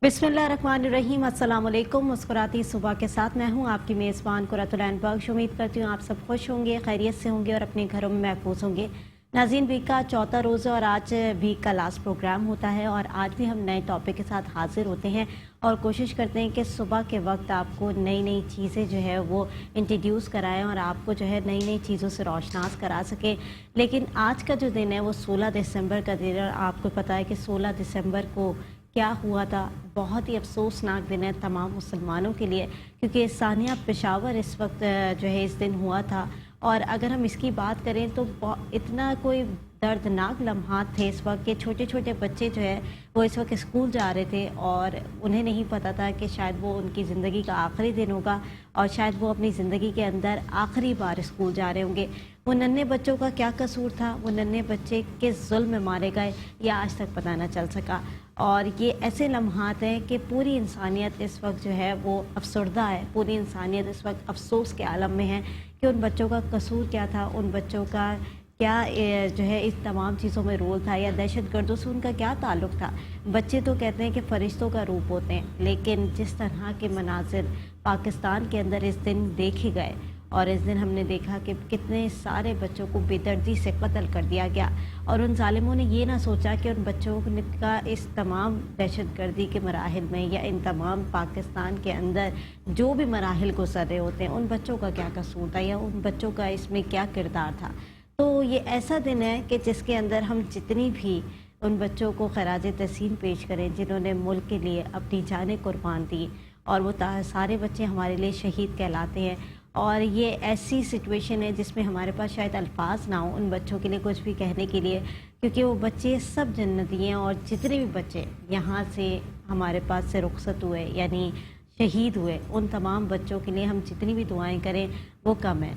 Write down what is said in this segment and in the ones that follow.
बिस्मिल्लाहिर्रहमानिर्रहीम। अस्सलाम वालेकुम। मुस्कुराती सुबह के साथ मैं हूं आपकी मेज़बान कुरतुल बख्श। उम्मीद करती हूं आप सब खुश होंगे, खैरियत से होंगे और अपने घरों में महफूज होंगे। नाज़रीन, वीक का चौथा रोज़ है और आज वीक का लास्ट प्रोग्राम होता है और आज भी हम नए टॉपिक के साथ हाजिर होते हैं और कोशिश करते हैं कि सुबह के वक्त आपको नई नई चीज़ें जो है वो इंट्रोड्यूस कराएं और आपको जो है नई नई चीज़ों से रोशनास करा सकें। लेकिन आज का जो दिन है वो 16 दिसंबर का दिन है। आपको पता है कि 16 दिसंबर को क्या हुआ था। बहुत ही अफसोसनाक दिन है तमाम मुसलमानों के लिए, क्योंकि सानिया पेशावर इस वक्त जो है इस दिन हुआ था। और अगर हम इसकी बात करें तो इतना कोई दर्दनाक लम्हात थे इस वक्त के छोटे छोटे बच्चे जो है वो इस वक्त स्कूल जा रहे थे और उन्हें नहीं पता था कि शायद वो उनकी ज़िंदगी का आखिरी दिन होगा और शायद वो अपनी ज़िंदगी के अंदर आखिरी बार स्कूल जा रहे होंगे। वो नन्हे बच्चों का क्या कसूर था, वो नन्हे बच्चे किस जुल्म में मारे गए, ये आज तक पता न चल सका। और ये ऐसे लम्हात हैं कि पूरी इंसानियत इस वक्त जो है वो अफसरदा है। पूरी इंसानियत इस वक्त अफसोस के आलम में है कि उन बच्चों का कसूर क्या था, उन बच्चों का क्या जो है इस तमाम चीज़ों में रोल था, या दहशत गर्दों से उनका क्या ताल्लुक़ था। बच्चे तो कहते हैं कि फ़रिश्तों का रूप होते हैं, लेकिन जिस तरह के मनाजिर पाकिस्तान के अंदर इस दिन देखे गए और इस दिन हमने देखा कि कितने सारे बच्चों को बेदर्दी से कत्ल कर दिया गया और उन ज़ालिमों ने ये ना सोचा कि उन बच्चों का इस तमाम दहशत गर्दी के मराहिल में या इन तमाम पाकिस्तान के अंदर जो भी मराहिल गुजर रहे होते हैं उन बच्चों का क्या कसूर था या उन बच्चों का इसमें क्या किरदार था। तो ये ऐसा दिन है कि जिसके अंदर हम जितनी भी उन बच्चों को खराज तहसीन पेश करें जिन्होंने मुल्क के लिए अपनी जानें कुर्बान दी, और वो सारे बच्चे हमारे लिए शहीद कहलाते हैं। और ये ऐसी सिचुएशन है जिसमें हमारे पास शायद अल्फाज ना हो उन बच्चों के लिए कुछ भी कहने के लिए, क्योंकि वो बच्चे सब जन्नती हैं और जितने भी बच्चे यहाँ से हमारे पास से रुखसत हुए यानी शहीद हुए, उन तमाम बच्चों के लिए हम जितनी भी दुआएं करें वो कम है।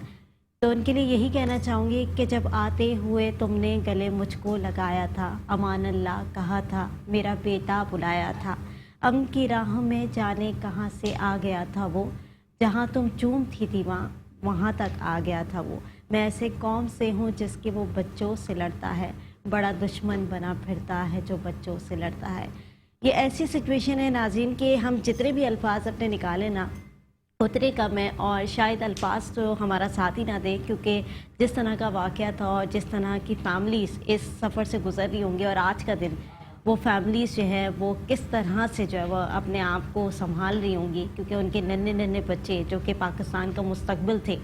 तो उनके लिए यही कहना चाहूँगी कि जब आते हुए तुमने गले मुझको लगाया था, अमान अल्लाह कहा था, मेरा बेटा बुलाया था, अम की राह में जाने कहाँ से आ गया था वो, जहाँ तुम चूम थी वहाँ तक आ गया था वो। मैं ऐसे कौम से हूँ जिसके वो बच्चों से लड़ता है, बड़ा दुश्मन बना फिरता है जो बच्चों से लड़ता है। ये ऐसी सिचुएशन है नाज़रीन कि हम जितने भी अल्फाज अपने निकालें ना उतने कम है, और शायद अल्फाज तो हमारा साथ ही ना दे, क्योंकि जिस तरह का वाक़या था और जिस तरह की फैमिलीज़ इस सफ़र से गुज़र रही होंगी और आज का दिन वो फैमिलीज़ जो है वो किस तरह से जो है वो अपने आप को संभाल रही होंगी, क्योंकि उनके नन्हे नन्हे बच्चे जो कि पाकिस्तान का मुस्तकबिल थे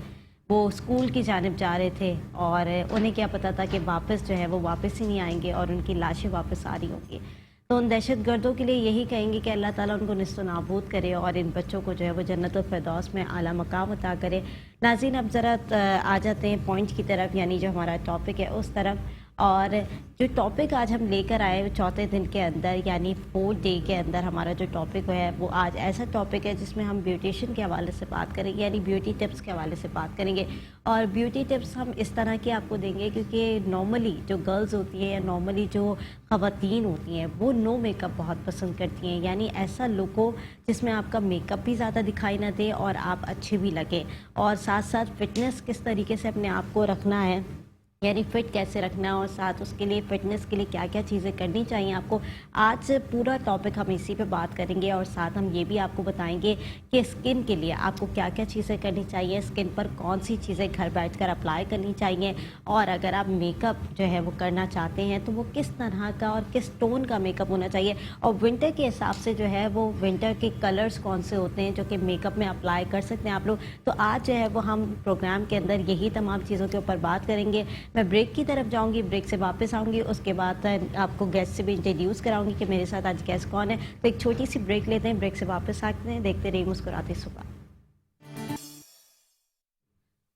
वो स्कूल की जानिब जा रहे थे और उन्हें क्या पता था कि वापस जो है वो वापस ही नहीं आएंगे और उनकी लाशें वापस आ रही होंगी। तो उन दहशत गर्दों के लिए यही कहेंगे कि अल्लाह ताला उनको निस्त नाबूद करे और इन बच्चों को जो है वो जन्नतुल फिरदौस में आला मकाम अता करे। नाज़रीन, अब ज़रा आ जाते हैं पॉइंट की तरफ, यानी जो हमारा टॉपिक है उस तरफ। और जो टॉपिक आज हम लेकर आए चौथे दिन के अंदर यानी 4th डे के अंदर हमारा जो टॉपिक है वो आज ऐसा टॉपिक है जिसमें हम ब्यूटिशियन के हवाले से बात करेंगे, यानी ब्यूटी टिप्स के हवाले से बात करेंगे। और ब्यूटी टिप्स हम इस तरह की आपको देंगे क्योंकि नॉर्मली जो गर्ल्स होती हैं या नॉर्मली जो ख़वातीन होती हैं वो नो मेकअप बहुत पसंद करती हैं, यानी ऐसा लुक हो जिसमें आपका मेकअप भी ज़्यादा दिखाई ना दे और आप अच्छे भी लगें, और साथ साथ फिटनेस किस तरीके से अपने आप को रखना है, यानी फ़िट कैसे रखना है और साथ उसके लिए फ़िटनेस के लिए क्या क्या चीज़ें करनी चाहिए आपको। आज पूरा टॉपिक हम इसी पे बात करेंगे और साथ हम ये भी आपको बताएंगे कि स्किन के लिए आपको क्या क्या चीज़ें करनी चाहिए, स्किन पर कौन सी चीज़ें घर बैठकर अप्लाई करनी चाहिए, और अगर आप मेकअप जो है वो करना चाहते हैं तो वो किस तरह का और किस टोन का मेकअप होना चाहिए, और विंटर के हिसाब से जो है वो विंटर के कलर्स कौन से होते हैं जो कि मेकअप में अप्लाई कर सकते हैं आप लोग। तो आज जो है वो हम प्रोग्राम के अंदर यही तमाम चीज़ों के ऊपर बात करेंगे। मैं ब्रेक की तरफ जाऊंगी, ब्रेक से वापस आऊंगी, उसके बाद आपको गेस्ट से भी इंट्रोड्यूस कराऊंगी कि मेरे साथ आज गेस्ट कौन है। तो एक छोटी सी ब्रेक लेते हैं, ब्रेक से वापस आते हैं, देखते रहिए मुस्कुराती सुबह।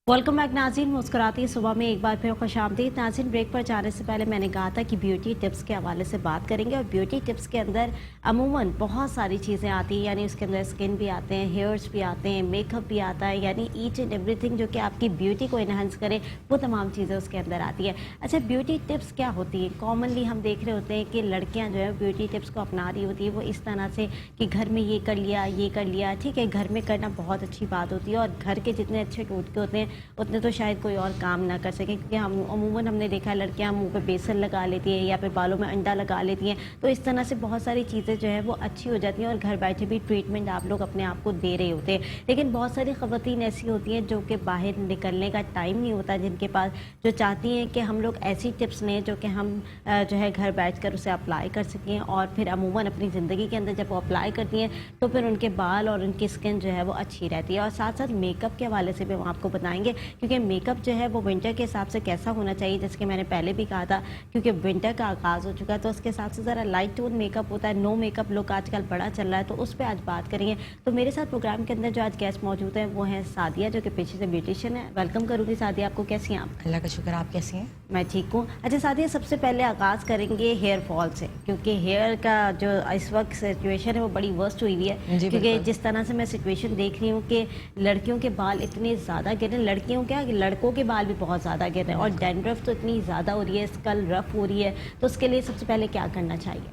वेलकम बैक नाज़रीन, मुस्कुराती सुबह में एक बार फिर खुशामदीद। नाज़रीन, ब्रेक पर जाने से पहले मैंने कहा था कि ब्यूटी टिप्स के हवाले से बात करेंगे, और ब्यूटी टिप्स के अंदर अमूमन बहुत सारी चीज़ें आती हैं, यानी उसके अंदर स्किन भी आते हैं, हेयर्स भी आते हैं, मेकअप भी आता है, यानी ईच एंड एवरीथिंग जो कि आपकी ब्यूटी को इन्हांस करे वो तमाम चीज़ें उसके अंदर आती है। अच्छा, ब्यूटी टिप्स क्या होती है? कॉमनली हम देख रहे होते हैं कि लड़कियाँ जो है ब्यूटी टिप्स को अपना रही होती है वो इस तरह से कि घर में ये कर लिया, ये कर लिया। ठीक है, घर में करना बहुत अच्छी बात होती है और घर के जितने अच्छे टोटके होते हैं उतने तो शायद कोई और काम ना कर सके, क्योंकि हम अमूमन हमने देखा है लड़कियां मुंह पे बेसन लगा लेती हैं या फिर बालों में अंडा लगा लेती हैं, तो इस तरह से बहुत सारी चीज़ें जो है वो अच्छी हो जाती हैं और घर बैठे भी ट्रीटमेंट आप लोग अपने आप को दे रहे होते हैं। लेकिन बहुत सारी ख़वातीन ऐसी होती हैं जो कि बाहर निकलने का टाइम नहीं होता, जिनके पास, जो चाहती हैं कि हम लोग ऐसी टिप्स लें जो कि हम जो है घर बैठकर उसे अप्लाई कर सकें, और फिर अमूमन अपनी ज़िंदगी के अंदर जब वो अप्लाई करती हैं तो फिर उनके बाल और उनकी स्किन जो है वो अच्छी रहती है। और साथ साथ मेकअप के हवाले से भी हम आपको बताएंगे, क्योंकि मेकअप जो है वो विंटर के हिसाब से कैसा होना चाहिए, जैसे कि मैंने पहले भी कहा था, क्योंकि विंटर का आगाज़ हो चुका है तो उसके हिसाब से ज़रा लाइट टोन मेकअप होता है, नो मेकअप लुक आजकल बड़ा चल रहा है, तो उस पर आज बात करेंगे। तो मेरे साथ प्रोग्राम के अंदर जो आज गेस्ट मौजूद हैं वो हैं सादिया, जो कि पेशे से ब्यूटिशियन है। वेलकम करूँगी सादिया, आपको कैसी हैं आप? अल्लाह का शुक्र, आप कैसी हैं? मैं ठीक हूँ। अच्छा सादिया, सबसे पहले आगाज़ करेंगे हेयर फॉल से, क्योंकि हेयर का जो इस वक्त सिचुएशन है वो बड़ी वर्स्ट हुई हुई है, क्योंकि जिस तरह से मैं सिचुएशन देख रही हूँ कि लड़कियों के बाल इतने ज़्यादा गिर रहे हैं, लड़कियों क्या लड़कों के बाल भी बहुत ज़्यादा गिर रहे हैं, और डैंड्रफ तो इतनी ज़्यादा हो रही है, स्कल रफ हो रही है, तो उसके लिए सबसे पहले क्या करना चाहिए?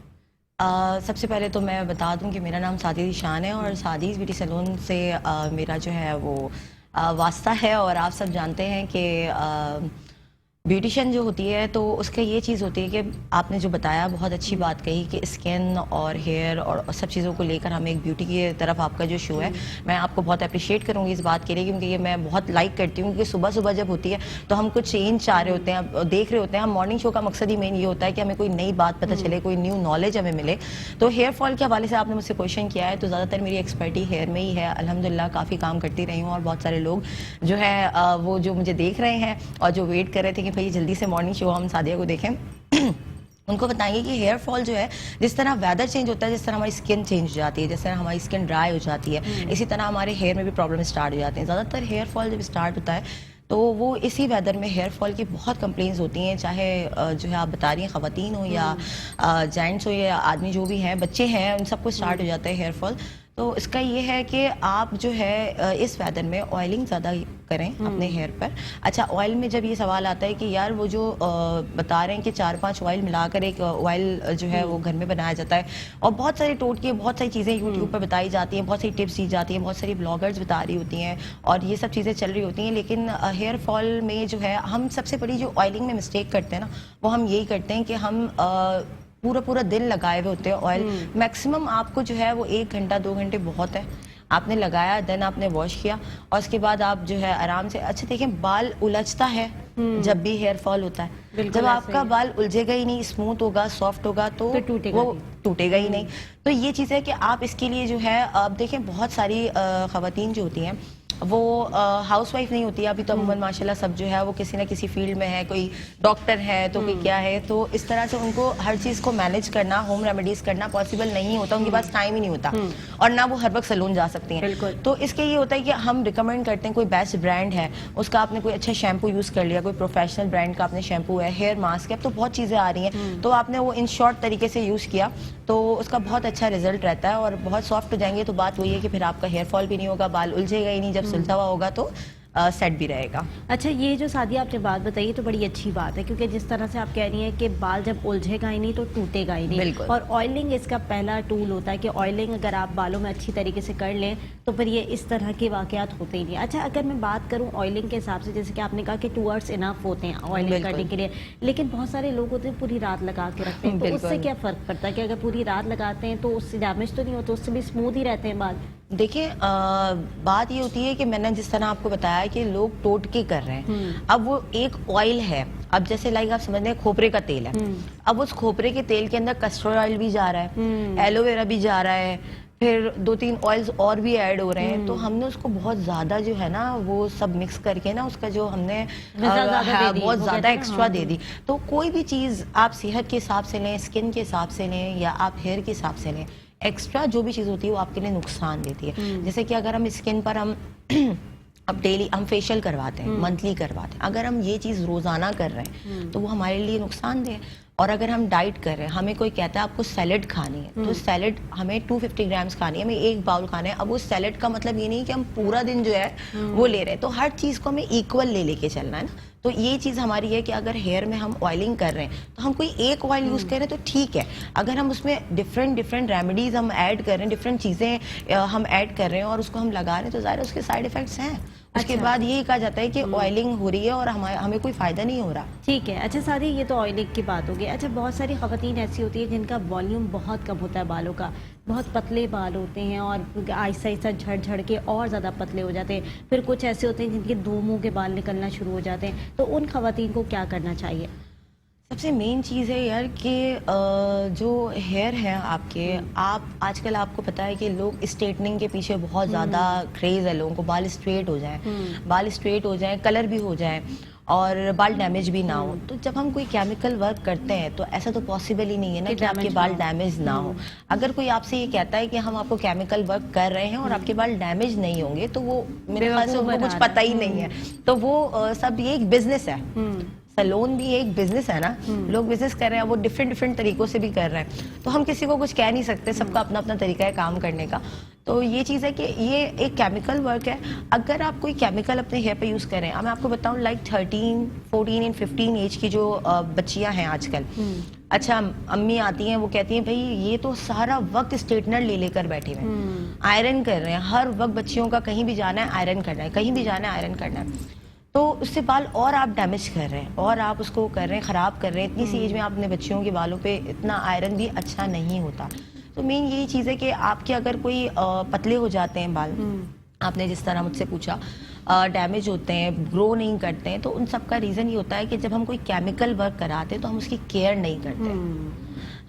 सबसे पहले तो मैं बता दूं कि मेरा नाम सादी ज़ीशान है और सादीज़ ब्यूटी सैलून से मेरा जो है वो वास्ता है। और आप सब जानते हैं कि ब्यूटिशियन जो होती है तो उसका ये चीज़ होती है कि आपने जो बताया बहुत अच्छी बात कही कि स्किन और हेयर और सब चीज़ों को लेकर हम एक ब्यूटी की तरफ आपका जो शो है, मैं आपको बहुत अप्रिशिएट करूँगी इस बात के लिए, क्योंकि ये मैं बहुत लाइक करती हूँ। क्योंकि सुबह सुबह जब होती है तो हम कुछ चेंज चाह रहे होते हैं, देख रहे होते हैं। हम मॉर्निंग शो का मकसद ही मेन ये होता है कि हमें कोई नई बात पता चले, कोई न्यू नॉलेज हमें मिले। तो हेयर फॉल के हवाले से आपने मुझसे क्वेश्चन किया है, तो ज़्यादातर मेरी एक्सपर्टी हेयर में ही है। अल्हम्दुलिल्लाह काफ़ी काम करती रही हूँ और बहुत सारे लोग जो है वो जो मुझे देख रहे हैं और जो वेट कर रहे थे कि भाई जल्दी से मॉर्निंग शो हम सादिया को देखें उनको बताएंगे कि हेयर फॉल जो है, जिस तरह वेदर चेंज होता है, जिस तरह हमारी स्किन चेंज हो जाती है, जिस तरह हमारी स्किन ड्राई हो जाती है, इसी तरह हमारे हेयर में भी प्रॉब्लम स्टार्ट हो जाते हैं। ज़्यादातर हेयर फॉल जब स्टार्ट होता है तो वो इसी वेदर में हेयर फॉल की बहुत कंप्लेंट्स होती हैं, चाहे जो है आप बता रही हैं ख़वातीन हो या जेंट्स हो या आदमी जो भी हैं, बच्चे हैं, उन सबको स्टार्ट हो जाता है हेयर फॉल। तो इसका ये है कि आप जो है इस वेदर में ऑयलिंग ज़्यादा करें अपने हेयर पर। अच्छा, ऑयल में जब ये सवाल आता है कि यार वो जो बता रहे हैं कि 4-5 ऑयल मिलाकर एक ऑयल जो है वो घर में बनाया जाता है, और बहुत सारे टोटके, बहुत सारी चीज़ें यूट्यूब पर बताई जाती हैं, बहुत सारी टिप्स दी जाती हैं, बहुत सारी ब्लॉगर्स बता रही होती हैं और ये सब चीज़ें चल रही होती हैं। लेकिन हेयर फॉल में जो है हम सबसे बड़ी जो ऑयलिंग में मिस्टेक करते हैं ना, वो हम यही करते हैं कि हम पूरा दिन लगाए हुए होते हैं ऑयल। मैक्सिमम आपको जो है वो 1 घंटा 2 घंटे बहुत है, आपने लगाया, देन आपने वॉश किया और उसके बाद आप जो है आराम से। अच्छा देखें, बाल उलझता है जब भी हेयर फॉल होता है। जब आपका बाल उलझेगा ही नहीं, स्मूथ होगा, सॉफ्ट होगा, तो वो टूटेगा ही नहीं। तो ये चीज़ है कि आप इसके लिए जो है, आप देखें बहुत सारी ख़वातीन जो होती हैं वो हाउसवाइफ नहीं होती है अभी तो अमूमन माशाल्लाह सब जो है वो किसी न किसी फील्ड में है, कोई डॉक्टर है तो कोई क्या है, तो इस तरह से उनको हर चीज़ को मैनेज करना, होम रेमेडीज करना पॉसिबल नहीं होता, उनके पास टाइम ही नहीं होता और ना वो हर वक्त सैलून जा सकती हैं। तो इसके ये होता है कि हम रिकमेंड करते हैं कोई बेस्ट ब्रांड है उसका, आपने कोई अच्छा शैम्पू यूज़ कर लिया, कोई प्रोफेशनल ब्रांड का आपने शैम्पू है, हेयर मास्क है, अब तो बहुत चीज़ें आ रही हैं, तो आपने वो इन शॉर्ट तरीके से यूज़ किया तो उसका बहुत अच्छा रिजल्ट रहता है और बहुत सॉफ्ट हो जाएंगे। तो बात वही है कि फिर आपका हेयर फॉल भी नहीं होगा, बाल उलझेगा ही नहीं, जब सुलझा हुआ होगा तो सेट भी रहेगा। अच्छा, ये जो सादिया आपने बात बताई तो बड़ी अच्छी बात है, क्योंकि जिस तरह से आप कह रही हैं कि बाल जब उलझेगा ही नहीं तो टूटेगा ही नहीं, और ऑयलिंग इसका पहला टूल होता है कि ऑयलिंग अगर आप बालों में अच्छी तरीके से कर लें तो फिर ये इस तरह के वाकयात होते ही नहीं। अच्छा, अगर मैं बात करूं ऑयलिंग के हिसाब से, जैसे कि आपने कहा कि 2 आवर्स इनफ होते हैं ऑयलिंग करने के लिए, लेकिन बहुत सारे लोग होते हैं पूरी रात लगा के रखते हैं, तो उससे क्या फ़र्क पड़ता है कि अगर पूरी रात लगाते हैं तो उससे डैमेज तो नहीं होता, उससे भी स्मूथ ही रहते हैं बाल? देखिए, बात ये होती है कि मैंने जिस तरह आपको बताया कि लोग टोटके कर रहे हैं, अब वो एक ऑयल है, अब जैसे लाइक आप समझ लें खोपरे का तेल है, अब उस खोपरे के तेल के अंदर कस्टर्ड ऑयल भी जा रहा है, एलोवेरा भी जा रहा है, फिर 2-3 ऑयल्स और भी ऐड हो रहे हैं, तो हमने उसको बहुत ज़्यादा जो है ना वो सब मिक्स करके ना उसका जो हमने बहुत ज़्यादा एक्स्ट्रा दे दी। तो कोई भी चीज़ आप सेहत के हिसाब से लें, स्किन के हिसाब से लें या आप हेयर के हिसाब से लें, एक्स्ट्रा जो भी चीज़ होती है वो आपके लिए नुकसान देती है। जैसे कि अगर हम स्किन पर हम अब डेली हम फेशियल करवाते हैं, मंथली करवाते हैं, अगर हम ये चीज़ रोज़ाना कर रहे हैं तो वो हमारे लिए नुकसानदेह है। और अगर हम डाइट कर रहे हैं, हमें कोई कहता है आपको सैलेड खानी है, तो सैलेड हमें 250 ग्राम्स खानी है, हमें 1 बाउल खाना है। अब उस सैलेड का मतलब ये नहीं कि हम पूरा दिन जो है वो ले रहे हैं, तो हर चीज़ को हमें इक्वल लेके चलना है ना। तो ये चीज़ हमारी है कि अगर हेयर में हम ऑयलिंग कर रहे हैं तो हम कोई एक ऑयल यूज़ कर रहे हैं तो ठीक है, अगर हम उसमें डिफरेंट रेमेडीज़ हम ऐड कर रहे हैं, डिफरेंट चीज़ें हम ऐड कर रहे हैं और उसको हम लगा रहे हैं, तो ज़ाहिर उसके साइड इफ़ेक्ट्स हैं اس کے بعد یہی کہا جاتا ہے کہ آئلنگ ہو رہی ہے اور ہمیں کوئی فائدہ نہیں ہو رہا. ٹھیک ہے. اچھا سادی, یہ تو آئلنگ کی بات ہوگی. اچھا بہت ساری خواتین ایسی ہوتی ہیں جن کا والیوم بہت کم ہوتا ہے بالوں کا, بہت پتلے بال ہوتے ہیں اور آہستہ آہستہ جھڑ جھڑ کے اور زیادہ پتلے ہو جاتے ہیں. پھر کچھ ایسے ہوتے ہیں جن کے 2 منہ کے بال نکلنا شروع ہو جاتے ہیں, تو ان خواتین کو کیا کرنا چاہیے؟ سب سے مین چیز ہے یار کہ جو ہیئر ہیں آپ کے, آج کل آپ کو پتہ ہے کہ لوگ اسٹریٹننگ کے پیچھے بہت زیادہ کریز ہے لوگوں کو. بال اسٹریٹ ہو جائیں, بال اسٹریٹ ہو جائیں, کلر بھی ہو جائیں اور بال ڈیمیج بھی نہ ہو. تو جب ہم کوئی کیمیکل ورک کرتے ہیں تو ایسا تو پاسبل ہی نہیں ہے نا کہ آپ کے بال ڈیمیج نہ ہو. اگر کوئی آپ سے یہ کہتا ہے کہ ہم آپ کو کیمیکل ورک کر رہے ہیں اور آپ کے بال ڈیمیج نہیں ہوں گے, تو وہ میرے خیال سے ان کو کچھ پتہ ہی نہیں ہے. تو وہ سب یہ ایک بزنس ہے. سیلون بھی ایک بزنس ہے نا, لوگ بزنس کر رہے ہیں, وہ ڈفرینٹ طریقوں سے بھی کر رہے ہیں. تو ہم کسی کو کچھ کہہ نہیں سکتے, سب کا اپنا اپنا طریقہ ہے کام کرنے کا. تو یہ چیز ہے کہ یہ ایک کیمیکل ورک ہے. اگر آپ کوئی کیمیکل اپنے ہیئر پہ یوز کریں, میں آپ کو بتاؤں لائک 13, 14 اینڈ 15 ایج کی جو بچیاں ہیں آج کل, اچھا امی آتی ہیں, وہ کہتی ہیں بھائی یہ تو سارا وقت اسٹریٹنر لے کر بیٹھے ہوئے ہیں, آئرن کر رہے ہیں ہر وقت. بچیوں کا کہیں بھی جانا ہے آئرن کرنا ہے, کہیں بھی جانا ہے آئرن کرنا ہے. تو اس سے بال اور آپ ڈیمیج کر رہے ہیں اور آپ اس کو کر رہے ہیں, خراب کر رہے ہیں. اتنی سی ایج میں آپ اپنے بچیوں کے بالوں پہ اتنا آئرن بھی اچھا نہیں ہوتا. تو مین یہی چیز ہے کہ آپ کے اگر کوئی پتلے ہو جاتے ہیں بال, آپ نے جس طرح مجھ سے پوچھا, ڈیمیج ہوتے ہیں, گرو نہیں کرتے ہیں, تو ان سب کا ریزن یہ ہوتا ہے کہ جب ہم کوئی کیمیکل ورک کراتے ہیں تو ہم اس کی کیئر نہیں کرتے.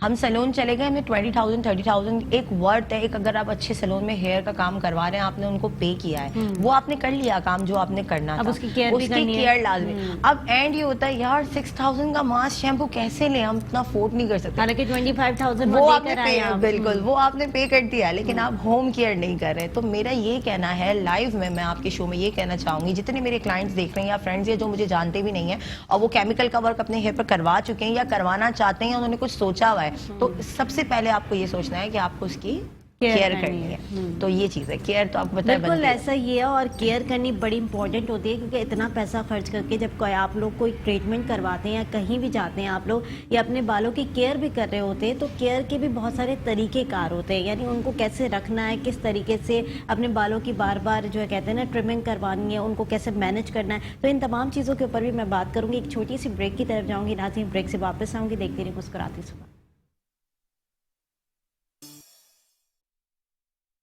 ہم سیلون چلے گئے, ہمیں 20,000 30,000 ایک ورتھ ہے. ایک اگر آپ اچھے سیلون میں ہیئر کا کام کروا رہے ہیں, آپ نے ان کو پے کیا ہے, وہ آپ نے کر لیا کام جو آپ نے کرنا تھا, اس کی کیئر لازمی. اب اینڈ یہ ہوتا ہے یار 6,000 کا ماسک شیمپو کیسے لیں, ہم اتنا افورڈ نہیں کر سکتے. حالانکہ 25,000 وہ آپ نے بالکل وہ آپ نے پے کر دیا, لیکن آپ ہوم کیئر نہیں کر رہے. تو میرا یہ کہنا ہے لائیو میں آپ کے شو میں یہ کہنا چاہوں گی, جتنے میرے کلائنٹس دیکھ رہے ہیں یا فرینڈس جو مجھے جانتے بھی نہیں ہیں اور وہ کیمیکل کا ورک اپنے ہیئر پر کروا چکے ہیں یا کروانا چاہتے ہیں, انہوں نے کچھ سوچا ہوا ہے, تو سب سے پہلے آپ کو یہ سوچنا ہے کہ آپ کو اس کی کیئر کرنی ہے. تو یہ چیز ہے, کیئر تو آپ کو پتہ ہے بالکل ایسا ہی ہے. اور کیئر کرنی بڑی امپورٹنٹ ہوتی ہے, کیونکہ اتنا پیسہ خرچ کر کے جب کوئی آپ لوگ کوئی ٹریٹمنٹ کرواتے ہیں یا کہیں بھی جاتے ہیں آپ لوگ, یا اپنے بالوں کی کیئر بھی کر رہے ہوتے ہیں, تو کیئر کے بھی بہت سارے طریقے کار ہوتے ہیں. یعنی ان کو کیسے رکھنا ہے, کس طریقے سے اپنے بالوں کی بار بار جو ہے کہتے ہیں نا ٹرمنگ کروانی ہے, ان کو کیسے مینیج کرنا ہے. تو ان تمام چیزوں کے اوپر بھی میں بات کروں گی. ایک چھوٹی سی بریک کی طرف جاؤں گی, ناظرین بریک سے واپس آؤں گی. دیکھتے رہیے مسکراتی صبح.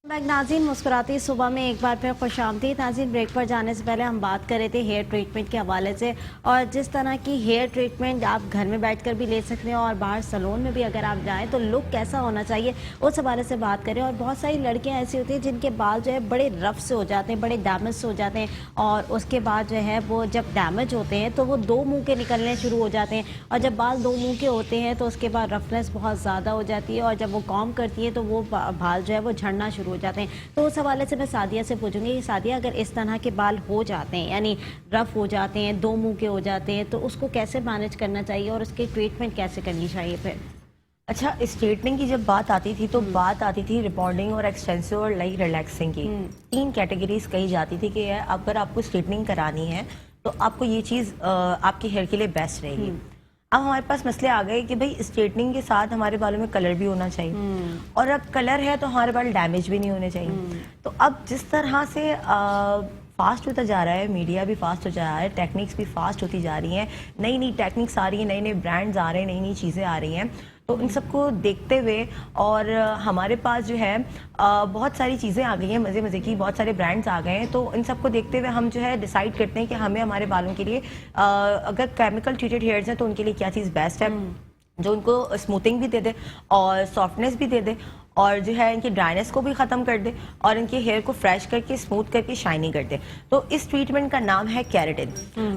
ناظرین مسکراتی صبح میں ایک بار پھر خوش آمدید. ناظرین بریک پر جانے سے پہلے ہم بات کر رہے تھے ہیئر ٹریٹمنٹ کے حوالے سے, اور جس طرح کی ہیئر ٹریٹمنٹ آپ گھر میں بیٹھ کر بھی لے سکتے ہیں اور باہر سلون میں بھی اگر آپ جائیں تو لک کیسا ہونا چاہیے اس حوالے سے بات کریں. اور بہت ساری لڑکیاں ایسی ہوتی ہیں جن کے بال جو ہے بڑے رف سے ہو جاتے ہیں, بڑے ڈیمیج سے ہو جاتے ہیں, اور اس کے بعد جو ہے وہ جب ڈیمیج ہوتے ہیں تو وہ 2 منہ کے نکلنے شروع ہو جاتے ہیں, اور جب بال 2 منہ کے ہوتے ہیں تو اس کے بعد رفنس بہت زیادہ ہو جاتی ہے, اور جب وہ کام کرتی ہے تو وہ بال جو ہے وہ جھڑنا شروع ہو جاتے ہیں. تو اس حوالے سے میں سعدیہ سے پوچھوں گی, سعدیہ اگر اس طرح کے بال ہو جاتے ہیں, یعنی رف ہو جاتے ہیں, 2 منہ کے ہو جاتے ہیں, تو اس کو کیسے مینیج کرنا چاہیے اور اس کی ٹریٹمنٹ کیسے کرنی چاہیے پھر؟ اچھا, اسٹریٹننگ کی جب بات آتی تھی تو بات آتی تھی ریبانڈنگ اور ایکسٹینسو اور لائک ریلیکسنگ کی. 3 کیٹیگریز کہی جاتی تھی کہ اگر آپ کو اسٹریٹننگ کرانی ہے تو آپ کو یہ چیز آپ کے ہیئر کے لیے بیسٹ رہے گی. اب ہمارے پاس مسئلے آ گئے کہ بھائی اسٹریٹننگ کے ساتھ ہمارے بالوں میں کلر بھی ہونا چاہیے, اور اب کلر ہے تو ہمارے بال ڈیمیج بھی نہیں ہونے چاہیے. تو اب جس طرح سے فاسٹ ہوتا جا رہا ہے, میڈیا بھی فاسٹ ہو جا رہا ہے, ٹیکنیکس بھی فاسٹ ہوتی جا رہی ہیں, نئی ٹیکنیکس آ رہی ہیں, نئے برانڈز آ رہے ہیں, نئی چیزیں آ رہی ہیں. تو ان سب کو دیکھتے ہوئے, اور ہمارے پاس جو ہے بہت ساری چیزیں آ گئی ہیں مزے کی, بہت سارے برانڈز آ گئے ہیں. تو ان سب کو دیکھتے ہوئے ہم جو ہے ڈیسائیڈ کرتے ہیں کہ ہمیں ہمارے بالوں کے لیے اگر کیمیکل ٹریٹڈ ہیئرز ہیں تو ان کے لیے کیا چیز بیسٹ ہے, جو ان کو اسموتھنگ بھی دے دے اور سافٹنیس بھی دے دے, اور جو ہے ان کی ڈرائنیس کو بھی ختم کر دے, اور ان کے ہیئر کو فریش کر کے اسموتھ کر کے شائنی کر دے. تو اس ٹریٹمنٹ کا نام ہے کیراٹن.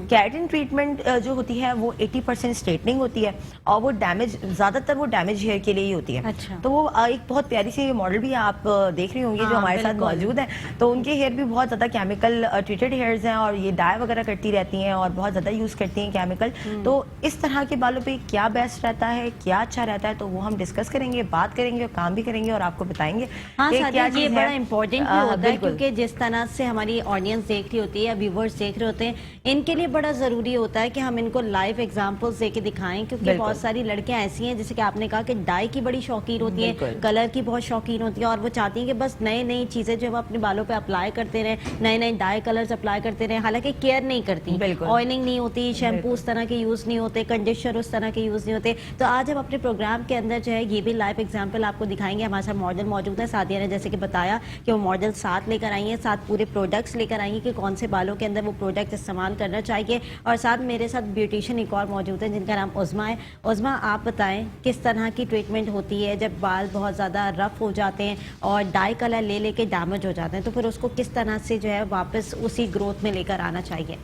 کیراٹن ٹریٹمنٹ جو ہوتی ہے وہ 80% اسٹریٹننگ ہوتی ہے, اور وہ ڈیمیج زیادہ تر وہ ڈیمیج ہیئر کے لیے ہی ہوتی ہے. تو وہ ایک بہت پیاری سی ماڈل بھی آپ دیکھ رہی ہوں گی جو ہمارے ساتھ موجود ہیں. تو ان کے ہیئر بھی بہت زیادہ کیمیکل ٹریٹڈ ہیئرز ہیں, اور یہ ڈائی وغیرہ کرتی رہتی ہیں اور بہت زیادہ یوز کرتی ہیں کیمیکل. تو اس طرح کے بالوں پہ کیا بیسٹ رہتا ہے, کیا اچھا رہتا ہے, تو وہ ہم ڈسکس کریں گے, بات کریں گے اور کام بھی کریں گے گے اور آپ کو بتائیں گے ہاں کہ سادیا، کیا یہ چیز بڑا امپورٹنٹ بھی ہوتا ہے بالکل کیونکہ جس طرح سے ہماری آڈینس دیکھ رہی ہوتی ہے یا ویورز دیکھ رہے ہوتے ہیں، ان کے لیے بڑا ضروری ہوتا ہے کہ ہم ان کو لائیو ایگزامپلس دے کے دکھائیں، کیونکہ بالکل بہت ساری لڑکیاں ایسی ہیں جیسے کہ آپ نے کہا کہ ڈائی کی بڑی شوقین ہوتی ہیں، بالکل کلر کی بہت شوقین ہوتی ہیں، اور وہ چاہتی ہیں کہ بس نئی نئی چیزیں جو وہ اپنے بالوں پہ اپلائی کرتے رہیں، نئے نئے ڈائی کلرز اپلائی کرتے رہیں، حالانکہ کیئر نہیں کرتی، بالکل آئلنگ نہیں ہوتی، شیمپو اس طرح کے یوز نہیں ہوتے، کنڈیشنر اس طرح کے یوز نہیں ہوتے. تو آج ہم اپنے پروگرام کے اندر جو ہے یہ بھی لائیو ایگزامپل آپ کو دکھائیں گے. ہمارے ساتھ ماڈل موجود ہیں. سعدیہ نے جیسے کہ بتایا کہ وہ ماڈل ساتھ لے کر آئی ہیں، ساتھ پورے پروڈکٹس لے کر آئی ہیں کہ کون سے بالوں کے اندر وہ پروڈکٹ استعمال کرنا چاہیے. اور ساتھ میرے ساتھ بیوٹیشین ایک اور موجود ہیں جن کا نام عظمیٰ ہے. عظمیٰ، آپ بتائیں کس طرح کی ٹریٹمنٹ ہوتی ہے جب بال بہت زیادہ رف ہو جاتے ہیں اور ڈائی کلر لے لے کے ڈیمیج ہو جاتے ہیں، تو پھر اس کو کس طرح سے جو ہے واپس اسی گروتھ میں لے کر آنا چاہیے؟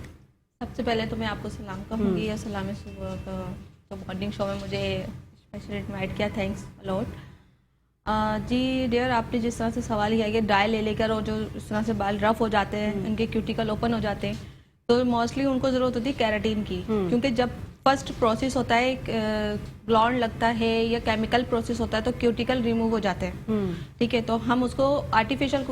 سب سے پہلے تو میں آپ کو سلام کہوں گی، السلام صبح کا تو مارننگ شو میں مجھے اسپیشلی انوائٹ کیا، تھینکس الاٹ. جی ڈیئر، آپ نے جس طرح سے سوال کیا کہ ڈائی لے لے کر اور جو اس طرح سے بال رف ہو جاتے ہیں، ان کے کیوٹیکل اوپن ہو جاتے ہیں، تو موسٹلی ان کو ضرورت ہوتی ہے کیراٹین کی، کیونکہ جب فرسٹ پروسیس ہوتا ہے بلانڈ لگتا ہے یا کیمیکل پروسیس ہوتا ہے تو کیوٹیکل ریموو ہو جاتے ہیں. ٹھیک ہے، تو ہم اس کو آرٹیفیشل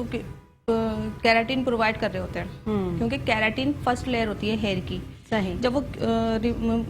کیراٹین پرووائڈ کر رہے ہوتے ہیں، کیونکہ کیراٹین فرسٹ لیئر ہوتی ہے ہیئر کی. صحیح. جب وہ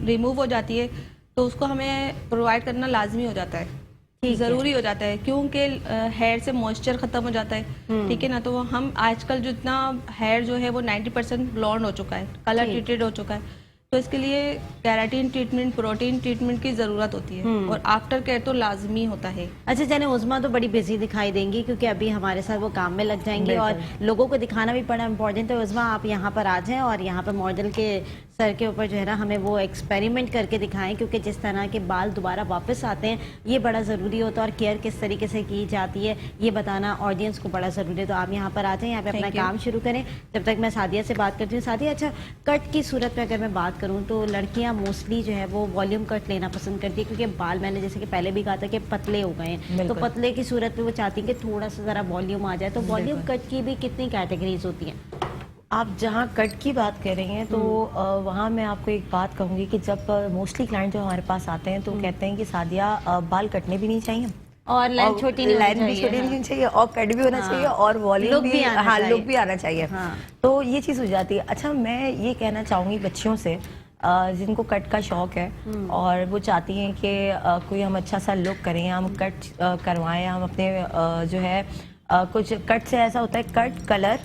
ریموو ہو جاتی ہے تو اس کو ہمیں پرووائڈ کرنا لازمی ہو جاتا ہے، ضروری ہو جاتا ہے، کیونکہ ہیئر سے موئسچر ختم ہو جاتا ہے. ٹھیک ہے نا، تو ہم آج کل جتنا ہیئر جو ہے وہ 90% بلانڈ ہو چکا ہے، کلر ٹریٹڈ ہو چکا ہے، تو اس کے لیے کیراٹین ٹریٹمنٹ، پروٹین ٹریٹمنٹ کی ضرورت ہوتی ہے، اور آفٹر کیئر تو لازمی ہوتا ہے. اچھا چلیں، عظمیٰ تو بڑی بزی دکھائی دیں گی کیونکہ ابھی ہمارے ساتھ وہ کام میں لگ جائیں گے اور لوگوں کو دکھانا بھی بڑا امپورٹنٹ ہے. عظمیٰ، آپ یہاں پر آ جائیں اور یہاں پر ماڈل کے سر کے اوپر جو ہے نا ہمیں وہ ایکسپیریمنٹ کر کے دکھائیں، کیونکہ جس طرح کے بال دوبارہ واپس آتے ہیں یہ بڑا ضروری ہوتا ہے، اور کیئر کس طریقے سے کی جاتی ہے یہ بتانا آڈینس کو بڑا ضروری ہے. تو آپ یہاں پر آ جائیں، یہاں پہ اپنا کام شروع کریں جب تک میں سعدیہ سے بات کرتی ہوں. سعدیہ، اچھا کٹ کی صورت میں اگر میں بات کروں تو لڑکیاں موسٹلی جو ہے وہ والیوم کٹ لینا پسند کرتی ہے، کیونکہ بال میں نے جیسے کہ پہلے بھی کہا تھا کہ پتلے ہو گئے ہیں، تو پتلے کی صورت میں وہ چاہتی ہیں کہ تھوڑا سا ذرا والیوم آ جائے. تو والیوم کٹ کی بھی کتنی کیٹیگریز ہوتی ہیں؟ آپ جہاں کٹ کی بات کر رہی ہیں تو وہاں میں آپ کو ایک بات کہوں گی کہ جب موسٹلی کلائنٹ جو ہمارے پاس آتے ہیں تو کہتے ہیں کہ سعدیہ بال کٹنے بھی نہیں چاہیے اور لائن چھوٹی نہیں چاہیے اور کٹ بھی ہونا چاہیے اور والیوم بھی، ہاں لک بھی آنا چاہیے. تو یہ چیز ہو جاتی ہے. اچھا، میں یہ کہنا چاہوں گی بچیوں سے جن کو کٹ کا شوق ہے اور وہ چاہتی ہیں کہ کوئی ہم اچھا سا لک کریں، ہم کٹ کروائیں، ہم اپنے جو ہے کچھ کٹ سے ایسا ہوتا ہے، کٹ کلر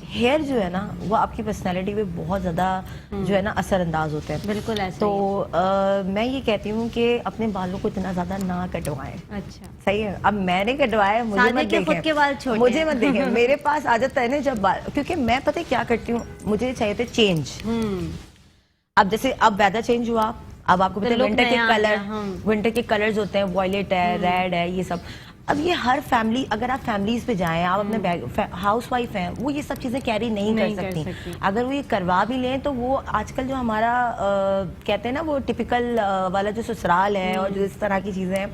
ہیئر جو ہے نا وہ آپ کی پرسنالٹی پہ بہت زیادہ جو ہے نا اثر انداز ہوتے ہیں. بالکل ایسا. تو میں یہ کہتی ہوں کہ اپنے بالوں کو اتنا زیادہ نہ کٹوائیں. اچھا صحیح ہے. اب میں نے کٹوایا، مجھے مت دیکھیں میرے پاس آ جاتا ہے نا جب بال، کیونکہ میں پتہ کیا کرتی ہوں، مجھے چاہیے تھے چینج. اب جیسے اب ویدر چینج ہوا، اب آپ کو پتہ ہے ونٹر کے کلرز ہوتے ہیں، وائلٹ ہے، ریڈ ہے، یہ سب. اب یہ ہر فیملی، اگر آپ فیملیز پہ جائیں، آپ اپنے ہاؤس وائف ہیں، وہ یہ سب چیزیں کیری نہیں کر سکتی. اگر وہ یہ کروا بھی لیں تو وہ آج کل جو ہمارا کہتے ہیں نا وہ ٹپیکل والا جو سسرال ہے اور جو اس طرح کی چیزیں ہیں،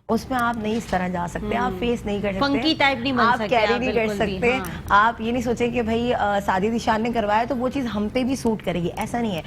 اس میں آپ نہیں اس طرح جا سکتے، آپ فیس نہیں کر سکتے، آپ کیری نہیں کر سکتے. آپ یہ نہیں سوچیں کہ بھائی سعدیہ ذیشان نے کروایا تو وہ چیز ہم پہ بھی سوٹ کرے گی، ایسا نہیں ہے.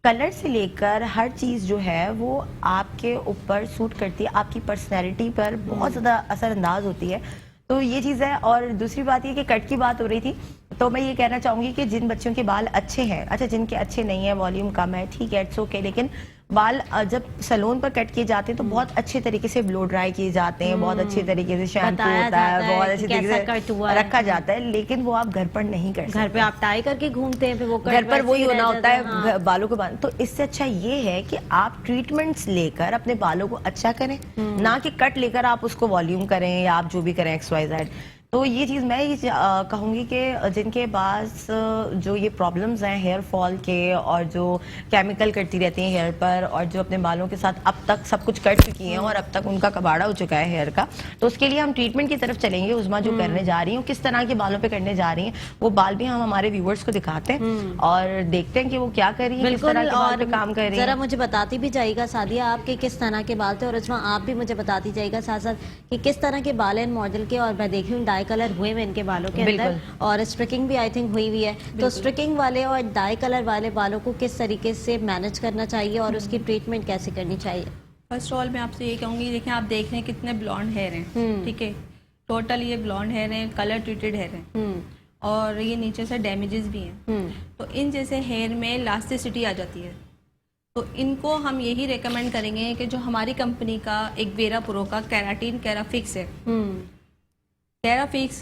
کلر سے لے کر ہر چیز جو ہے وہ آپ کے اوپر سوٹ کرتی ہے، آپ کی پرسنالٹی پر بہت زیادہ اثر انداز ہوتی ہے. تو یہ چیز ہے. اور دوسری بات یہ کہ کٹ کی بات ہو رہی تھی تو میں یہ کہنا چاہوں گی کہ جن بچوں کے بال اچھے ہیں، اچھا جن کے اچھے نہیں ہیں، والیوم کم ہے، ٹھیک ہے، اٹس اوکے، لیکن بال جب سیلون پر کٹ کیے جاتے ہیں تو بہت اچھے طریقے سے بلو ڈرائی کیے جاتے ہیں، بہت اچھے طریقے سے شیمپو ہوتا ہے، بہت اچھے طریقے سے رکھا جاتا ہے، لیکن وہ آپ گھر پر نہیں کر سکتے. گھر پہ آپ ٹائی کر کے گھومتے ہیں، پھر وہ گھر پر وہی ہونا ہوتا ہے بالوں کو باندھ. تو اس سے اچھا یہ ہے کہ آپ ٹریٹمنٹس لے کر اپنے بالوں کو اچھا کریں، نہ کہ کٹ لے کر آپ اس کو والیوم کریں یا آپ جو بھی کریں ایکس وائی زیڈ. تو یہ چیز میں یہ کہوں گی کہ جن کے پاس جو یہ پرابلمز ہیں ہیئر فال کے، اور جو کیمیکل کرتی رہتی ہیں ہیئر پر، اور جو اپنے بالوں کے ساتھ اب تک سب کچھ کر چکی ہیں اور اب تک ان کا کباڑا ہو چکا ہے ہیئر کا، تو اس کے لیے ہم ٹریٹمنٹ کی طرف چلیں گے. عظمیٰ جو کرنے جا رہی ہیں، کس طرح کے بالوں پہ کرنے جا رہی ہیں، وہ بال بھی ہم ہمارے ویورز کو دکھاتے ہیں اور دیکھتے ہیں کہ وہ کیا کر رہی ہیں، کس طرح کے بال پہ کام کر رہی ہیں. ذرا مجھے بتاتی بھی جائے گا سعدیہ آپ کے کس طرح کے بال تھے، اور عظمیٰ آپ بھی مجھے بتاتی جائے گا ساتھ ساتھ کہ کس طرح کے بال ہیں ماڈل کے. اور میں دیکھی ہوں ڈائی کلر ہوئے میں ان کے بالوں کے اندر، اور اسٹرکنگ بھی آئی تھنک ہوئی ہے. تو اسٹرکنگ والے اور ڈائی کلر والے بالوں کو کس طریقے سے مینج کرنا چاہیے اور اس کی ٹریٹمنٹ کیسے کرنی چاہیے؟ فرسٹ آف آل میں آپ سے یہ کہوں گی، دیکھیں آپ دیکھ رہے ہیں کتنے بلانڈ ہیئر ہیں، ٹھیک ہے، टोटल ये ब्लॉन्ड हेयर हैं, कलर ट्रीटेड हेयर हैं और ये नीचे से डैमेजेस भी हैं। तो इन जैसे हेयर में इलास्टिसिटी आ जाती है, तो इनको हम यही रेकमेंड करेंगे कि जो हमारी कंपनी का एक वेरा प्रो का केराटिन कैराफिक्स है, कैराफिक्स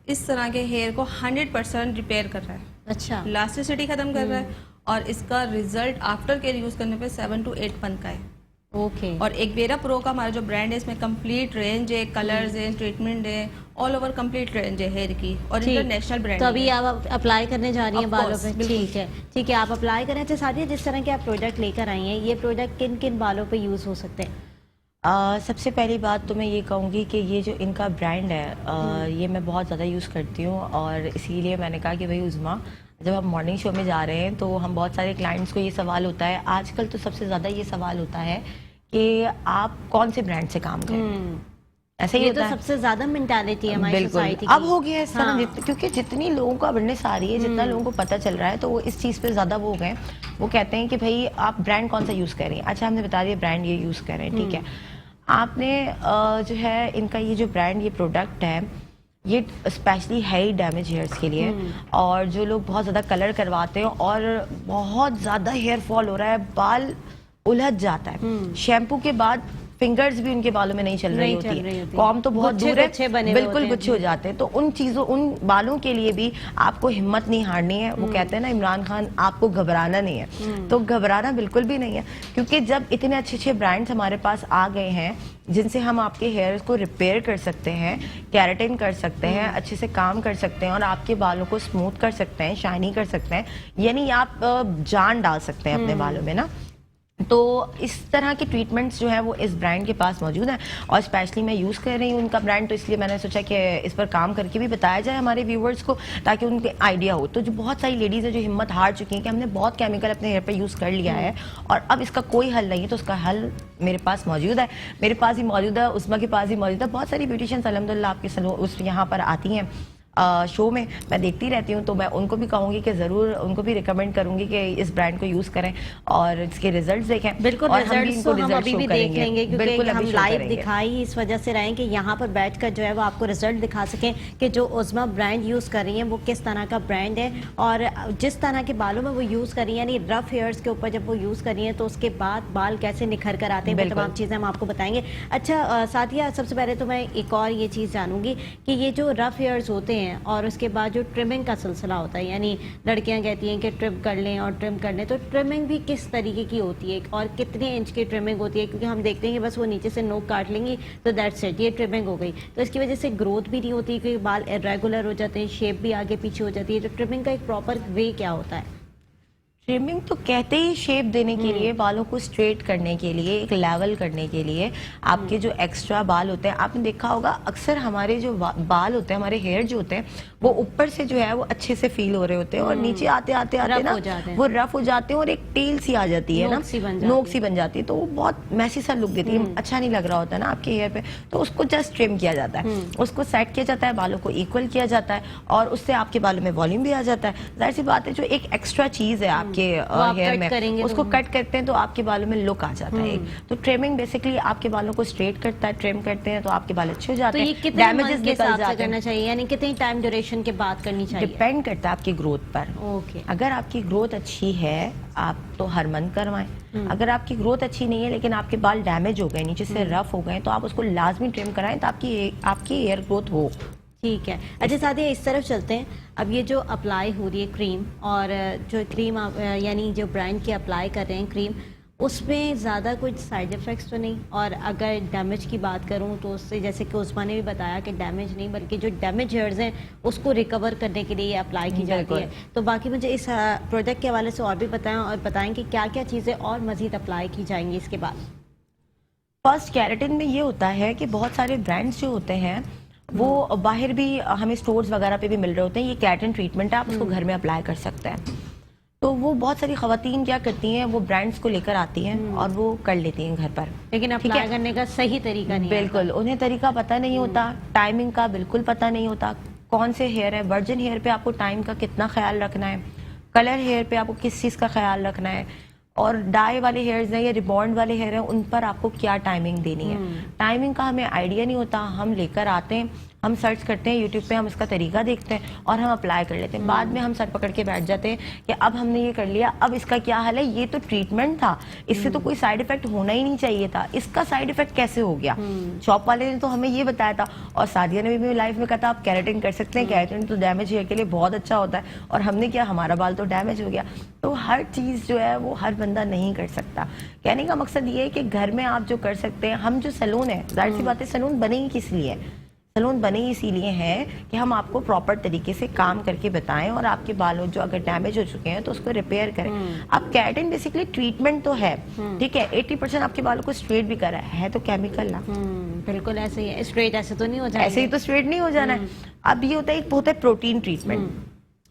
इस तरह के हेयर को 100% रिपेयर कर रहा है, अच्छा, इलास्टिसिटी खत्म कर रहा है और इसका रिजल्ट आफ्टर केयर यूज करने पे 7 to 8 मंथ का है। ओके। और एक वेरा प्रो का हमारा जो ब्रांड है इसमें कंप्लीट रेंज है, कलर्स है, ट्रीटमेंट है, ऑल ओवर कंप्लीट रेंज है हेयर की और इंटरनेशनल ब्रांड। तो अभी आप अप्लाई करने जा रही हैं Of बालों course, पे? बिल्कुल। ठीक है, ठीक है, आप अप्लाई करें। अच्छा सादिया, जिस तरह के आप प्रोडक्ट लेकर आई हैं, ये प्रोडक्ट किन किन बालों पे यूज़ हो सकते हैं? सबसे पहली बात तो मैं ये कहूँगी कि ये जो इनका ब्रांड है ये मैं बहुत ज़्यादा यूज़ करती हूँ और इसीलिए मैंने कहा कि भाई उज़मा, जब हम मॉर्निंग शो में जा रहे हैं तो हम बहुत सारे क्लाइंट्स को ये सवाल होता है, आजकल तो सबसे ज़्यादा ये सवाल होता है कि आप कौन से ब्रांड से काम करें। ऐसे ही ये होता तो है। सबसे ज्यादा मेंटालिटी है हमारी सोसाइटी की। अब हो गया इस तरह हाँ। क्योंकि जितनी लोगों को अवेयरनेस आ रही है, जितना लोगों को पता चल रहा है, तो वो इस चीज़ पे ज़्यादा वो हो गए। वो कहते हैं कि भाई आप ब्रांड कौन सा यूज़ करें। अच्छा, हमने बता दिया ब्रांड ये यूज़ करें, ठीक है। आपने जो है इनका ये जो ब्रांड, ये प्रोडक्ट है, ये स्पेशली है ही डैमेज हेयर्स के लिए। और जो लोग बहुत ज़्यादा कलर करवाते हैं और बहुत ज़्यादा हेयर फॉल हो रहा है, बाल उलझ जाता है, शैम्पू के बाद फिंगर्स भी उनके बालों में नहीं चल रही होती है, कॉम तो बहुत दूर है, बिल्कुल गुच्छे हो जाते हैं। तो उन चीज़ों, उन बालों के लिए भी आपको हिम्मत नहीं हारनी है। वो कहते हैं ना इमरान खान, आपको घबराना नहीं है, तो घबराना बिल्कुल भी नहीं है, क्योंकि जब इतने अच्छे अच्छे ब्रांड्स हमारे पास आ गए हैं जिनसे हम आपके हेयर को रिपेयर कर सकते हैं, कैरेटिन कर सकते हैं, अच्छे से काम कर सकते हैं और आपके बालों को स्मूथ कर सकते हैं, शाइनी कर सकते हैं, यानी आप जान डाल सकते हैं अपने बालों में ना। तो इस तरह के ट्रीटमेंट्स जो है वो इस ब्रांड के पास मौजूद हैं और स्पेशली मैं यूज़ कर रही हूँ उनका ब्रांड, तो इसलिए मैंने सोचा कि इस पर काम करके भी बताया जाए हमारे व्यूवर्स को, ताकि उनके आइडिया हो। तो जो बहुत सारी लेडीज़ हैं जो हिम्मत हार चुकी हैं कि हमने बहुत केमिकल अपने हेयर पे यूज़ कर लिया है और अब इसका कोई हल नहीं है, तो उसका हल मेरे पास मौजूद है, मेरे पास ही मौजूद है, उस्मा के पास ही मौजूद है। बहुत सारी ब्यूटिशियंस अल्हम्दुलिल्लाह आपके उस यहाँ पर आती हैं शो में, मैं देखती रहती हूँ, तो मैं उनको भी कहूँगी कि ज़रूर उनको भी रिकमेंड करूँगी कि इस ब्रांड को यूज़ करें और इसके रिजल्ट्स देखें। बिल्कुल, और रिजल्ट्स तो हम अभी भी देख लेंगे, क्योंकि हम लाइव दिखाई दिखाई इस वजह से रहे कि यहाँ पर बैठकर जो है वो आपको रिजल्ट दिखा सकें कि जो उज़मा ब्रांड यूज़ कर रही हैं वो किस तरह का ब्रांड है और जिस तरह के बालों में वो यूज़ कर रही हैं, यानी रफ हेयर्स के ऊपर जब वो यूज़ कर रही हैं तो उसके बाद बाल कैसे निखर कर आते हैं, वो तमाम चीज़ें हम आपको बताएंगे। अच्छा सादिया, सबसे पहले तो मैं एक और ये चीज़ जानूंगी कि ये जो रफ हेयर्स होते हैं और उसके बाद जो ट्रिमिंग का सिलसिला होता है, यानी लड़कियां कहती हैं कि ट्रिम कर लें और ट्रिम कर लें, तो ट्रिमिंग भी किस तरीके की होती है और कितने इंच की ट्रिमिंग होती है? क्योंकि हम देखते हैं कि बस वो नीचे से नोक काट लेंगी तो दैट्स इट, ये ट्रिमिंग हो गई, तो इसकी वजह से ग्रोथ भी नहीं होती, क्योंकि बाल इरेगुलर हो जाते हैं, शेप भी आगे पीछे हो जाती है। तो ट्रिमिंग का एक प्रॉपर वे क्या होता है? ट्रिमिंग तो कहते ही शेप देने के लिए, बालों को स्ट्रेट करने के लिए, एक लेवल करने के लिए। आपके जो एक्स्ट्रा बाल होते हैं, आपने देखा होगा अक्सर हमारे जो बाल होते हैं, हमारे हेयर जो होते हैं, वो ऊपर से जो है वो अच्छे से फील हो रहे होते हैं और नीचे आते आते आते ना वो रफ हो जाते हैं और एक टेल सी आ जाती है ना, नोक सी बन जाती है, तो वो बहुत मैसी सा लुक देती है, अच्छा नहीं लग रहा होता ना आपके हेयर पे। तो उसको जस्ट ट्रिम किया जाता है, उसको सेट किया जाता है, बालों को इक्वल किया जाता है और उससे आपके बालों में वॉल्यूम भी आ जाता है। जाहिर सी बात है, जो एक एक्स्ट्रा चीज है के हेयर में, उसको कट करते हैं तो आपके बालों में लुक आ जाता है। तो ट्रिमिंग बेसिकली आपके बालों को स्ट्रेट करता है, ट्रिम करते हैं तो आपके बाल अच्छे हो जाते हैं। तो ये कितने मंथ के हिसाब से करना चाहिए, यानी कितनी टाइम ड्यूरेशन के बाद करनी चाहिए? डिपेंड करता है आपकी ग्रोथ पर। ओके, अगर आपकी ग्रोथ अच्छी है आप तो हर मंथ करवाएं। अगर आपकी ग्रोथ अच्छी नहीं है लेकिन आपके बाल डैमेज हो गए, नीचे से रफ हो गए, तो आप उसको लाजमी ट्रिम कराएं ताकि आपकी हेयर ग्रोथ हो। ठीक है। अच्छा सादिया, इस तरफ चलते हैं। अब ये जो अप्लाई हो रही है क्रीम, और जो क्रीम यानी जो ब्रांड की अप्लाई कर रहे हैं क्रीम, उसमें ज़्यादा कुछ साइड इफ़ेक्ट्स तो नहीं? और अगर डैमेज की बात करूं तो उससे, जैसे कि उस्मा ने भी बताया कि डैमेज नहीं बल्कि जो डैमेज हेयर्स हैं उसको रिकवर करने के लिए ये अप्लाई की जाती है। तो बाकी मुझे इस प्रोडक्ट के हवाले से और भी बताएं और बताएं कि क्या क्या चीज़ें और मज़ीद अप्लाई की जाएंगी इसके बाद। फर्स्ट, केराटिन में ये होता है कि बहुत सारे ब्रांड्स जो होते हैं वो बाहर भी हमें स्टोर्स वगैरह पे भी मिल रहे होते हैं। ये केराटिन ट्रीटमेंट है, आप उसको घर में अप्लाई कर सकते हैं। तो वो बहुत सारी खवातीन क्या करती हैं, वो ब्रांड्स को लेकर आती हैं और वो कर लेती हैं घर पर, लेकिन अप्लाई करने का सही तरीका नहीं, बिल्कुल उन्हें तरीका पता नहीं होता, टाइमिंग का बिल्कुल पता नहीं होता, कौन से हेयर है, वर्जिन हेयर पे आपको टाइम का कितना ख्याल रखना है, कलर हेयर पे आपको किस चीज़ का ख्याल रखना है, और डाई वाले हेयर्स हैं या रिबॉन्ड वाले हेयर हैं उन पर आपको क्या टाइमिंग देनी है। टाइमिंग का हमें आइडिया नहीं होता, हम लेकर आते हैं, ہم سرچ کرتے ہیں یوٹیوب پہ, ہم اس کا طریقہ دیکھتے ہیں اور ہم اپلائی کر لیتے ہیں. بعد میں ہم سر پکڑ کے بیٹھ جاتے ہیں کہ اب ہم نے یہ کر لیا, اب اس کا کیا حل ہے, یہ تو ٹریٹمنٹ تھا, اس سے تو کوئی سائیڈ افیکٹ ہونا ہی نہیں چاہیے تھا, اس کا سائیڈ افیکٹ کیسے ہو گیا. شاپ والے نے تو ہمیں یہ بتایا تھا, اور سعدیہ نے بھی لائف میں کہا تھا آپ کیراٹن کر سکتے ہیں, کیراٹن تو ڈیمیج ہیئر کے لیے بہت اچھا ہوتا ہے, اور ہم نے کیا, ہمارا بال تو ڈیمیج ہو گیا. تو ہر چیز جو ہے وہ ہر بندہ نہیں کر سکتا. کہنے کا مقصد یہ ہے کہ گھر میں آپ جو کر سکتے ہیں, ہم جو سیلون ہے, ظاہر سی بات ہے سیلون بنے ہی کس لیے, سیلون بنے ہی اسی لیے ہیں کہ ہم آپ کو پراپر طریقے سے کام کر کے بتائیں, اور آپ کے بالوں جو اگر ڈیمیج ہو چکے ہیں تو اس کو ریپیئر کریں. اب کیراٹن بیسیکلی ٹریٹمنٹ تو ہے, ٹھیک ہے, 80% آپ کے بالوں کو اسٹریٹ بھی کر رہا ہے تو کیمیکل نا, بالکل ایسے ہی ہے, اسٹریٹ ایسے تو نہیں ہو جائے, ایسے ہی تو اسٹریٹ نہیں ہو جانا ہے. اب یہ ہوتا ہے, ایک ہوتا ہے پروٹین ٹریٹمنٹ.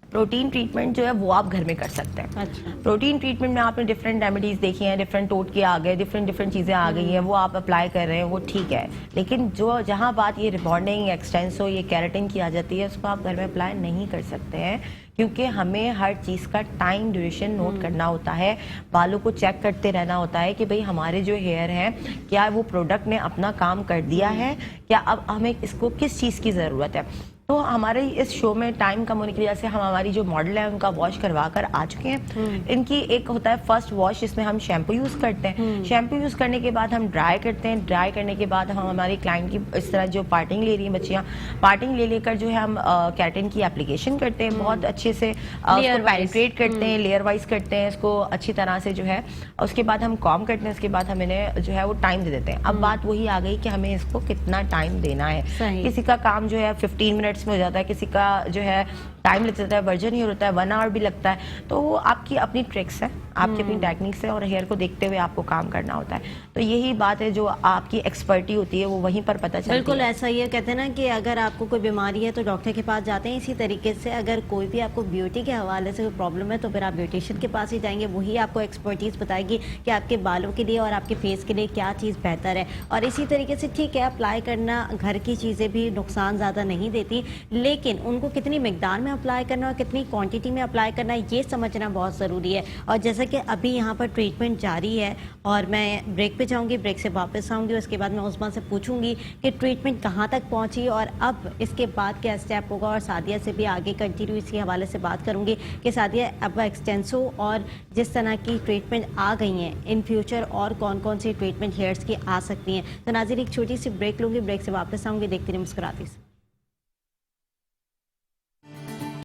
پروٹین ٹریٹمنٹ جو ہے وہ آپ گھر میں کر سکتے ہیں. اچھا, پروٹین ٹریٹمنٹ میں آپ نے ڈفرینٹ ریمیڈیز دیکھی ہیں, ڈفرینٹ ٹوٹکے آ گئے, ڈفرینٹ چیزیں آ گئی ہیں, وہ آپ اپلائی کر رہے ہیں, وہ ٹھیک ہے. لیکن جہاں بات یہ ریبانڈنگ, ایکسٹینسو, یہ کیراٹن کی آ جاتی ہے, اس کو آپ گھر میں اپلائی نہیں کر سکتے ہیں, کیونکہ ہمیں ہر چیز کا ٹائم ڈیوریشن نوٹ کرنا ہوتا ہے, بالوں کو چیک کرتے رہنا ہوتا ہے کہ بھئی ہمارے جو ہیئر ہیں کیا وہ پروڈکٹ نے اپنا کام کر دیا ہے, کیا اب ہمیں اس کو کس چیز کی ضرورت ہے. تو ہمارے اس شو میں ٹائم کم ہونے کی وجہ سے ہم ہماری جو ماڈل ہے ان کا واش کروا کر آ چکے ہیں. ان کی ایک ہوتا ہے فرسٹ واش, جس میں ہم شیمپو یوز کرتے ہیں. شیمپو یوز کرنے کے بعد ہم ڈرائی کرتے ہیں. ڈرائی کرنے کے بعد ہم ہماری کلائنٹ کی اس طرح جو پارٹنگ لے رہی ہیں بچیاں, پارٹنگ لے کر جو ہے ہم کیراٹن کی اپلیکیشن کرتے ہیں, بہت اچھے سے پینیٹریٹ کرتے ہیں, لیئر وائز کرتے ہیں اس کو اچھی طرح سے جو ہے. اس کے بعد ہم کام کرتے ہیں, اس کے بعد ہم انہیں جو ہے وہ ٹائم دے دیتے ہیں. اب بات وہی آ گئی کہ ہمیں اس کو کتنا ٹائم دینا ہے. کسی کا کام جو ہے 15 منٹس میں ہو جاتا ہے, کسی کا جو ہے ٹائم لگ جاتا ہے, ورجن ہی ہوتا ہے 1 آور بھی لگتا ہے. تو وہ آپ کی اپنی ٹرکس ہے, آپ کی اپنی ٹیکنیکس ہے, اور ہیئر کو دیکھتے ہوئے آپ کو کام کرنا ہوتا ہے. تو یہی بات ہے جو آپ کی ایکسپرٹی ہوتی ہے وہ وہیں پر پتہ چلتی ہے. بالکل ایسا ہی ہے, کہتے ہیں نا کہ اگر آپ کو کوئی بیماری ہے تو ڈاکٹر کے پاس جاتے ہیں. اسی طریقے سے اگر کوئی بھی آپ کو بیوٹی کے حوالے سے کوئی پرابلم ہے تو پھر آپ بیوٹیشین کے پاس ہی جائیں گے, وہی آپ کو ایکسپرٹیز بتائے گی کہ آپ کے بالوں کے لیے اور آپ کے فیس کے لیے کیا چیز بہتر ہے. اور اسی طریقے سے ٹھیک ہے اپلائی کرنا گھر کی چیزیں بھی نقصان زیادہ نہیں دیتی, لیکن ان کو کتنی مقدار میں اپلائی کرنا اور کتنی کوانٹٹی میں اپلائی کرنا یہ سمجھنا بہت ضروری ہے. اور جیسا کہ ابھی یہاں پر ٹریٹمنٹ جاری ہے اور میں بریک پہ جاؤں گی, بریک سے واپس آؤں گی, اس کے بعد میں عثمان سے پوچھوں گی کہ ٹریٹمنٹ کہاں تک پہنچی اور اب اس کے بعد کیا اسٹیپ ہوگا, اور سعدیہ سے بھی آگے کنٹینیو اس کے حوالے سے بات کروں گی کہ سعدیہ اب ایکسٹینسو اور جس طرح کی ٹریٹمنٹ آ گئی ہیں ان فیوچر اور کون کون سی ٹریٹمنٹ ہیئرس کی آ سکتی ہیں. تو ناظرین ایک چھوٹی سی بریک لوں گی, بریک سے واپس آؤں گی, دیکھتے رہیے مسکراتی سے.